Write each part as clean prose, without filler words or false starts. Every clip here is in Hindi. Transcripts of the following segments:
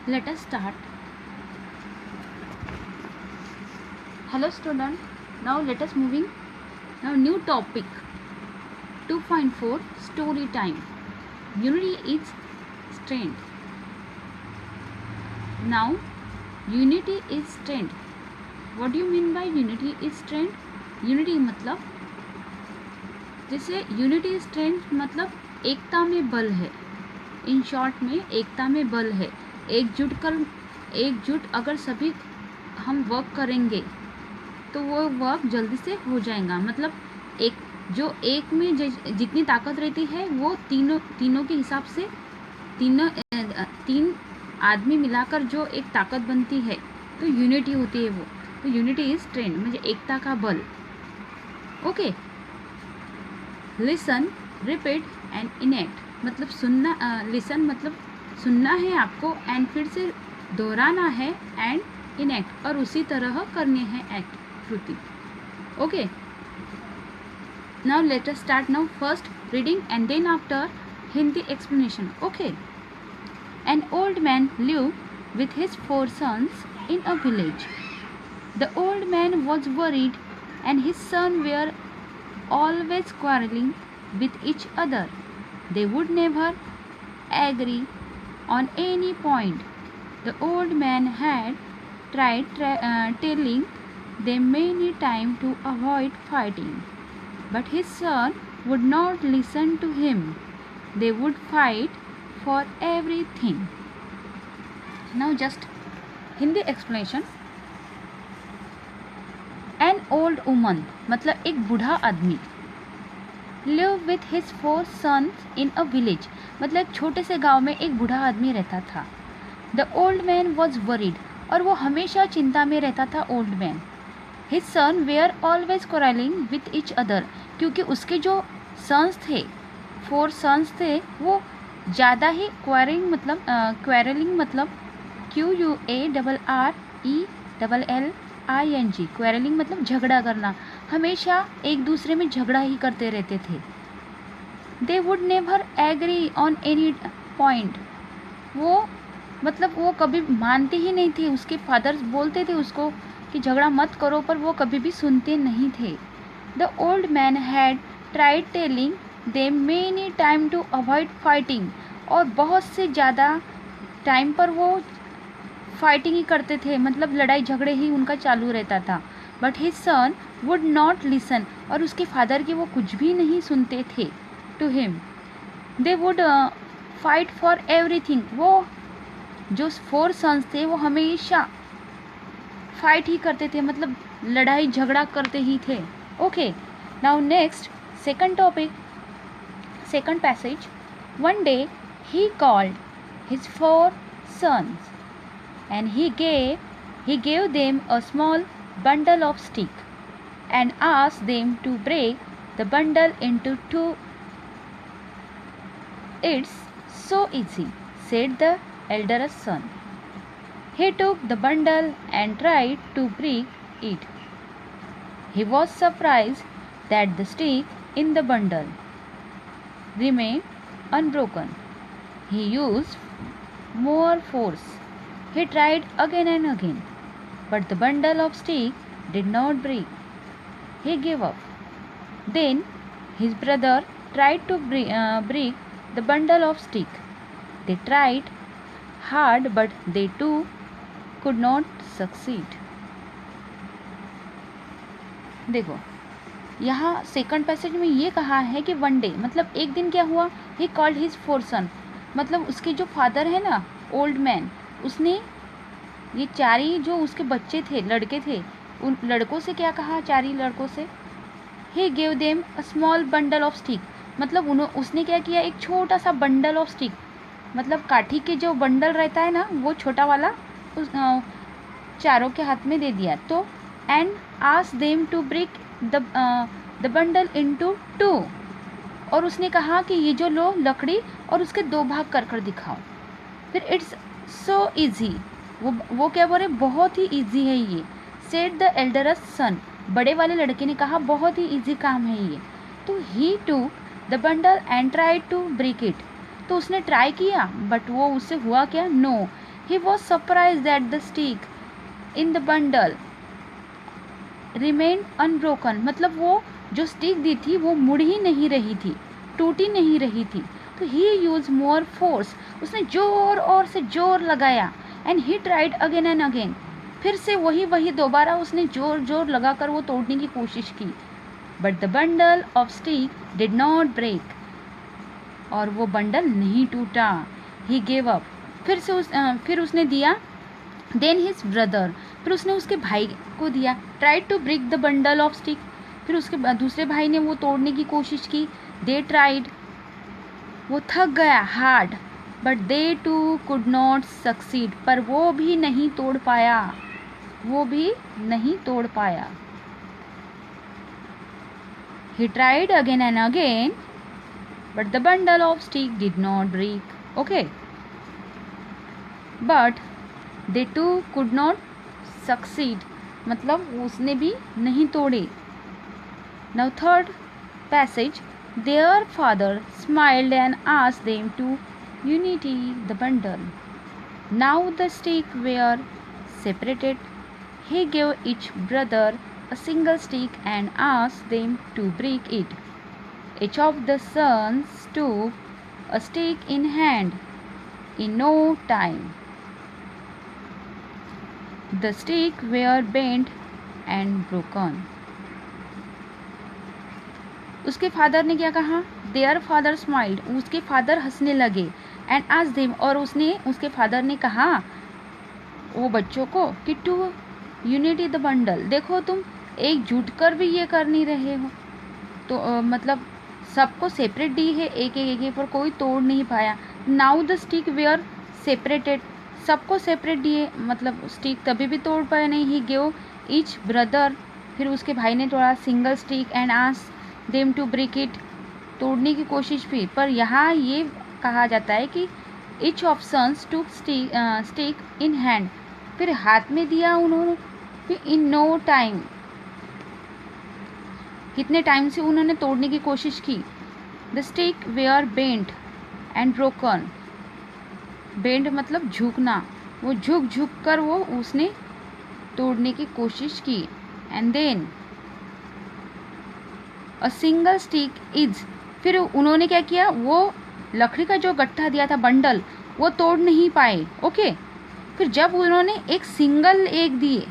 Let us start. Hello student. Now let us moving. Now new topic. 2.4 story time. Unity is strength. Now unity is strength. What do you mean by unity is strength? Unity मतलब जैसे यूनिटी स्ट्रेंथ मतलब एकता में बल है. इन शॉर्ट में एकता में बल है. एकजुट अगर सभी हम वर्क करेंगे तो वो वर्क जल्दी से हो जाएगा. मतलब एक में जितनी ताकत रहती है वो तीनों के हिसाब से तीन आदमी मिलाकर जो एक ताकत बनती है तो यूनिटी होती है वो. तो यूनिटी इज स्ट्रेंथ म्हणजे एकता का बल. Okay. Listen, repeat and enact मतलब सुनना. लिसन मतलब सुनना है आपको एंड फिर से दोहराना है एंड इनेक्ट और उसी तरह करने हैं एक्ट कृति. Okay. Now let us start. Now first reading and then after Hindi explanation. Okay. An old man live with his 4 sons in a village. The old man was worried and his sons were always quarreling with each other. They would never agree on any point. The old man had tried telling them many times to avoid fighting, but his son would not listen to him. They would fight for everything. Now just Hindi explanation. An old woman मतलब एक बूढ़ा आदमी. Live with his 4 sons in a village मतलब एक छोटे से गांव में एक बूढ़ा आदमी रहता था. The old man was worried और वो हमेशा चिंता में रहता था. old man. His sons were always quarreling with each other क्योंकि उसके जो sons थे 4 sons थे वो ज़्यादा ही quarreling मतलब QUARRELLING क्वेरलिंग मतलब झगड़ा करना. हमेशा एक दूसरे में झगड़ा ही करते रहते थे. They would never agree on any point वो मतलब वो कभी मानते ही नहीं थे. उसके फादर्स बोलते थे उसको कि झगड़ा मत करो पर वो कभी भी सुनते नहीं थे. The old man had tried telling them many time to avoid fighting और बहुत से ज़्यादा टाइम पर वो फाइटिंग ही करते थे मतलब लड़ाई झगड़े ही उनका चालू रहता था. But his son would not listen और उसके फादर की वो कुछ भी नहीं सुनते थे. To him they would fight for everything. वो जो 4 सन्स थे वो हमेशा फाइट ही करते थे मतलब लड़ाई झगड़ा करते ही थे. Okay. Now next second topic second passage. One day he called his 4 sons and he gave them a small bundle of stick and asked them to break the bundle into 2. It's so easy, said the eldest son. He took the bundle and tried to break it. He was surprised that the stick in the bundle remained unbroken. He used more force. He tried again and again, but the bundle of stick did not break. He gave up. Then his brother tried to break the bundle of stick. They tried hard, but they too could not succeed. देखो यहाँ सेकंड पैसेज में ये कहा है कि वन डे मतलब एक दिन क्या हुआ. ही कॉल्ड हिज 4 सन मतलब उसके जो फादर है ना ओल्ड मैन उसने ये 4 ही जो उसके बच्चे थे लड़के थे उन लड़कों से क्या कहा. 4 ही लड़कों से he gave them a small bundle of stick मतलब उसने क्या किया एक छोटा सा बंडल ऑफ स्टिक मतलब काठी के जो बंडल रहता है ना वो छोटा वाला उस चारों के हाथ में दे दिया. तो and asked them to break the bundle into 2 और उसने कहा कि ये जो लो लकड़ी और उसके 2 भाग कर दिखाओ. फिर इट्स सो ईजी वो क्या बोल रहे बहुत ही ईजी है ये. सेड द एल्डरस्ट सन बड़े वाले लड़के ने कहा बहुत ही ईजी काम है ये. तो ही took the bundle and try to break it तो उसने ट्राई किया बट वो उससे हुआ क्या. No He was surprised that the stick in the bundle remained unbroken. मतलब वो जो स्टिक दी थी वो मुड़ ही नहीं रही थी, टूटी नहीं रही थी. तो he used more force. उसने जोर और से जोर लगाया. And he tried again and again. फिर से वही दोबारा उसने जोर लगाकर वो तोड़ने की कोशिश की. But the bundle of stick did not break. और वो बंडल नहीं टूटा. He gave up. फिर उसने दिया. Then his brother. फिर उसने उसके भाई को दिया. Tried to break the bundle of stick. फिर उसके दूसरे भाई ने वो तोड़ने की कोशिश की. They tried. वो थक गया hard. But they too could not succeed. पर वो भी नहीं तोड़ पाया. He tried again and again, but the bundle of stick did not break. Okay. But they too could not succeed. मतलब उसने भी नहीं तोड़े. Now third passage. Their father smiled and asked them to unite the bundle. Now the sticks were separated. He gave each brother a single stick and asked them to break it. Each of the sons took a stick in hand. In no time, the sticks were bent and broken. उसके फादर ने क्या कहा? Their father smiled. उसके फादर हंसने लगे. And asked them. और उसके फादर ने कहा वो बच्चों को कि टू यूनिटी द बंडल. देखो तुम एकजुट कर भी ये कर नहीं रहे हो. तो मतलब सबको सेपरेट दी है एक पर कोई तोड़ नहीं पाया. Now the stick were separated. सबको सेपरेट दिए मतलब स्टिक तभी भी तोड़ पाए नहीं. He give each brother. फिर उसके भाई ने तोड़ा single stick and asked them to break it. तोड़ने की कोशिश भी. पर यहाँ ये कहा जाता है कि each of sons two stick in hand. फिर हाथ में दिया उन्होंने. फिर इन नो टाइम. कितने टाइम से उन्होंने तोड़ने की कोशिश की. The stick were bent and broken. Bent मतलब झुकना. वो झुक कर वो उसने तोड़ने की कोशिश की. And then a single stick is. फिर उन्होंने क्या किया, वो लकड़ी का जो गट्ठा दिया था बंडल वो तोड़ नहीं पाए. ओके. फिर जब उन्होंने एक सिंगल एक दिए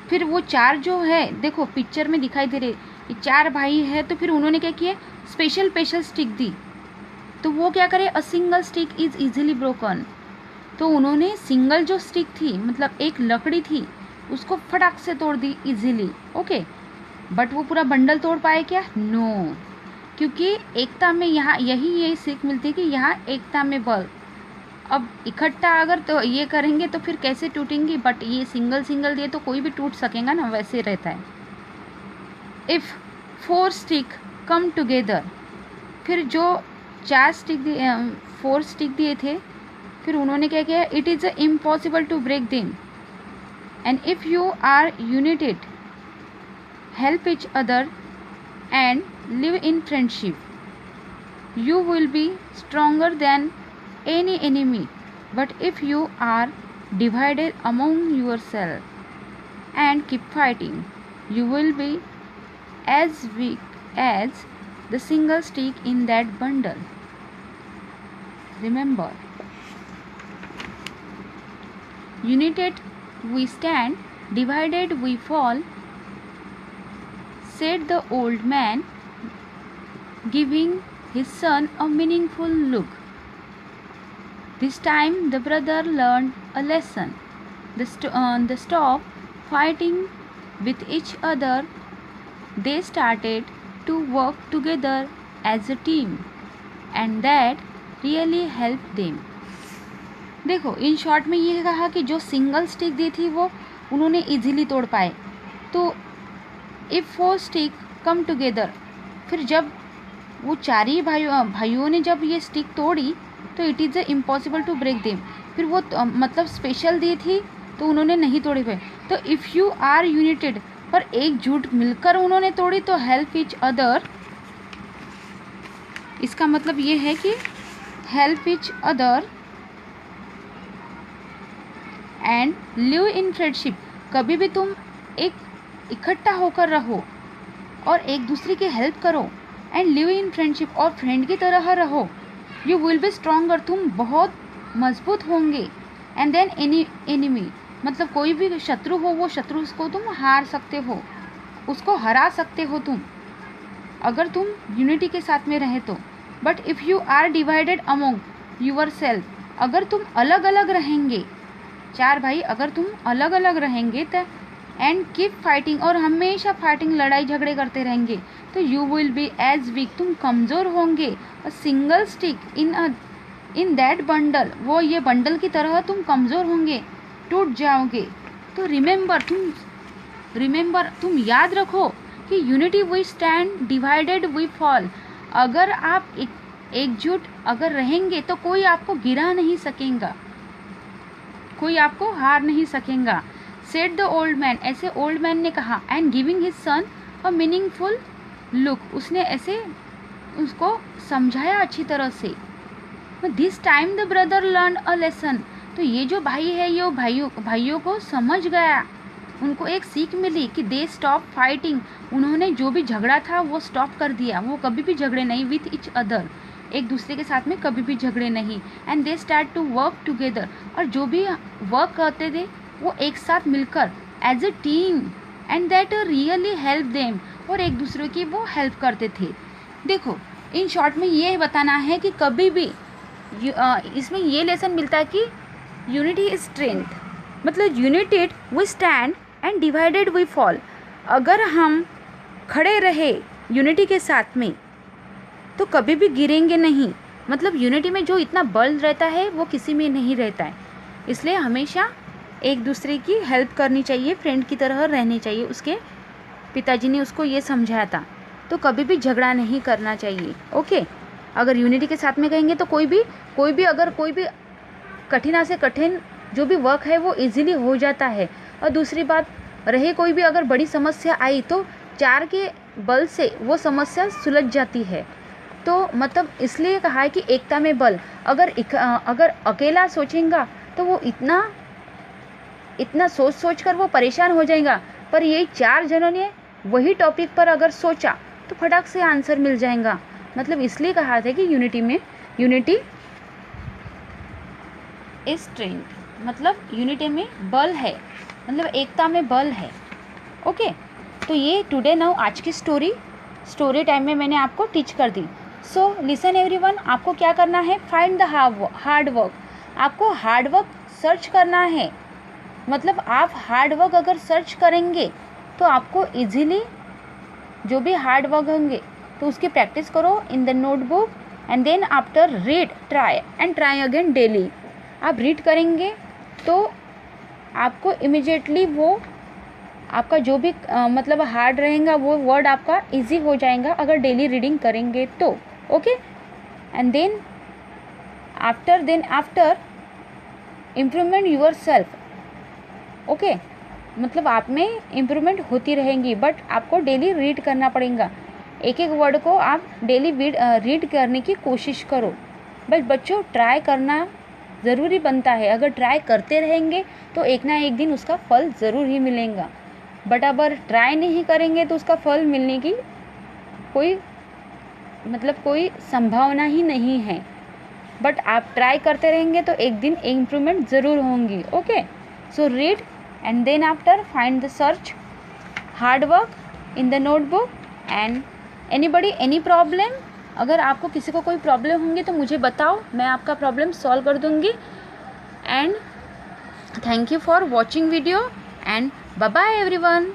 फिर वो चार जो है देखो पिक्चर में दिखाई दे रहे ये चार भाई है. तो फिर उन्होंने क्या किया स्पेशल स्टिक दी. तो वो क्या करे अ single stick is easily broken. तो उन्होंने सिंगल जो स्टिक थी मतलब एक लकड़ी थी उसको फटाक से तोड़ दी इजीली. ओके. बट वो पूरा बंडल तोड़ पाए क्या? नो. क्योंकि एकता में यहाँ यही सीख मिलती है कि यहाँ एकता में बल. अब इकट्ठा अगर तो ये करेंगे तो फिर कैसे टूटेंगी. बट ये सिंगल दिए तो कोई भी टूट सकेगा ना. वैसे रहता है. If 4 stick come together. फिर जो 4 स्टिक दिए थे फिर उन्होंने क्या किया it is impossible to break them. And if you are united help each other and live in friendship. You will be stronger than any enemy. But if you are divided among yourself and keep fighting, you will be as weak as the single stick in that bundle. Remember, united we stand, divided we fall, said the old man, giving his son a meaningful look. This time the brother learned a lesson. They stopped fighting with each other. They started to work together as a team, and that really helped them. देखो इन शॉर्ट में ये कहा कि जो सिंगल स्टिक दी थी वो उन्होंने इजीली तोड़ पाए. तो इफ़ 4 स्टिक कम टुगेदर. फिर जब वो चार ही भाइयों ने जब ये स्टिक तोड़ी तो it is impossible to break them. फिर वो मतलब स्पेशल दी थी तो उन्होंने नहीं तोड़ी पाए. तो इफ़ यू आर यूनाइटेड पर एकजुट मिलकर उन्होंने तोड़ी तो हेल्प ईच अदर. इसका मतलब ये है कि help each other and live in friendship, कभी भी तुम एक इकट्ठा होकर रहो और एक दूसरे की हेल्प करो। एंड लिव इन फ्रेंडशिप, और फ्रेंड की तरह रहो। यू विल बी स्ट्रॉन्गर, तुम बहुत मजबूत होंगे। एंड देन एनिमी, मतलब कोई भी शत्रु हो, वो शत्रु को तुम हार सकते हो, उसको हरा सकते हो तुम, अगर तुम यूनिटी के साथ में रहे तो। But if you are divided among yourself, अगर तुम अलग अलग रहेंगे, चार भाई अगर तुम अलग अलग रहेंगे तो एंड कीप फाइटिंग, और हमेशा फाइटिंग लड़ाई झगड़े करते रहेंगे, तो you will be as weak, तुम कमज़ोर होंगे। A single stick in that bundle, वो ये बंडल की तरह तुम कमज़ोर होंगे, टूट जाओगे। तो रिमेंबर तुम याद रखो कि unity we stand, divided we fall. अगर आप एकजुट अगर रहेंगे तो कोई आपको गिरा नहीं सकेगा, कोई आपको हार नहीं सकेगा। सेड द ओल्ड मैन, ऐसे ओल्ड मैन ने कहा। And giving his son a meaningful look, उसने ऐसे उसको समझाया अच्छी तरह से। This time the brother learn a lesson, तो ये जो भाई है ये भाइयों को समझ गया, उनको एक सीख मिली कि दे स्टॉप फाइटिंग, उन्होंने जो भी झगड़ा था वो स्टॉप कर दिया, वो कभी भी झगड़े नहीं विथ ईच अदर, एक दूसरे के साथ में कभी भी झगड़े नहीं। And they start to work together, और जो भी वर्क करते थे वो एक साथ मिलकर as a team, and that really help them, और एक दूसरे की वो हेल्प करते थे। देखो इन शॉर्ट में ये बताना है कि कभी भी इसमें ये लेसन मिलता है कि यूनिटी इज स्ट्रेंथ, मतलब united we stand and divided we fall. अगर हम खड़े रहे यूनिटी के साथ में तो कभी भी गिरेंगे नहीं, मतलब यूनिटी में जो इतना बल रहता है वो किसी में नहीं रहता है, इसलिए हमेशा एक दूसरे की हेल्प करनी चाहिए, फ्रेंड की तरह रहनी चाहिए। उसके पिताजी ने उसको ये समझाया था, तो कभी भी झगड़ा नहीं करना चाहिए। ओके, अगर यूनिटी के साथ में कहेंगे तो कोई भी अगर कोई भी कठिन से कठिन जो भी वर्क है वो इजीली हो जाता है। और दूसरी बात रहे कोई भी अगर बड़ी समस्या आई तो चार के बल से वो समस्या सुलझ जाती है। तो मतलब इसलिए कहा है कि एकता में बल, अगर अकेला सोचेगा तो वो इतना सोच कर वो परेशान हो जाएगा, पर ये चार जनों ने वही टॉपिक पर अगर सोचा तो फटाक से आंसर मिल जाएगा। मतलब इसलिए कहा था कि यूनिटी इज स्ट्रेंथ, मतलब यूनिटी में बल है, मतलब एकता में बल है। ओके, तो ये टुडे नाउ आज की स्टोरी टाइम में मैंने आपको टीच कर दी। सो लिसन एवरीवन, आपको क्या करना है, फाइंड द हार्ड वर्क, आपको हार्ड वर्क सर्च करना है। मतलब आप हार्ड वर्क अगर सर्च करेंगे तो आपको इजीली जो भी हार्ड वर्क होंगे तो उसकी प्रैक्टिस करो in the notebook, and then after read try again daily. आप रीड करेंगे तो आपको इमिजिएटली वो आपका जो भी मतलब हार्ड रहेगा वो वर्ड आपका इजी हो जाएगा अगर डेली रीडिंग करेंगे तो। Okay, and then after improvement yourself. Okay, मतलब आप में इम्प्रूवमेंट होती रहेंगी, बट आपको डेली रीड करना पड़ेगा, एक वर्ड को आप डेली रीड करने की कोशिश करो। बस बच्चों ट्राई करना ज़रूरी बनता है, अगर ट्राई करते रहेंगे तो एक ना एक दिन उसका फल ज़रूर ही मिलेगा, बट अगर ट्राई नहीं करेंगे तो उसका फल मिलने की कोई संभावना ही नहीं है। बट आप ट्राई करते रहेंगे तो एक दिन इम्प्रूवमेंट ज़रूर होंगी। Okay, so read and then after find the search hard work in the notebook. And anybody any problem, अगर आपको किसी को कोई प्रॉब्लम होंगी तो मुझे बताओ, मैं आपका प्रॉब्लम सॉल्व कर दूंगी। And thank you for watching video and bye bye everyone.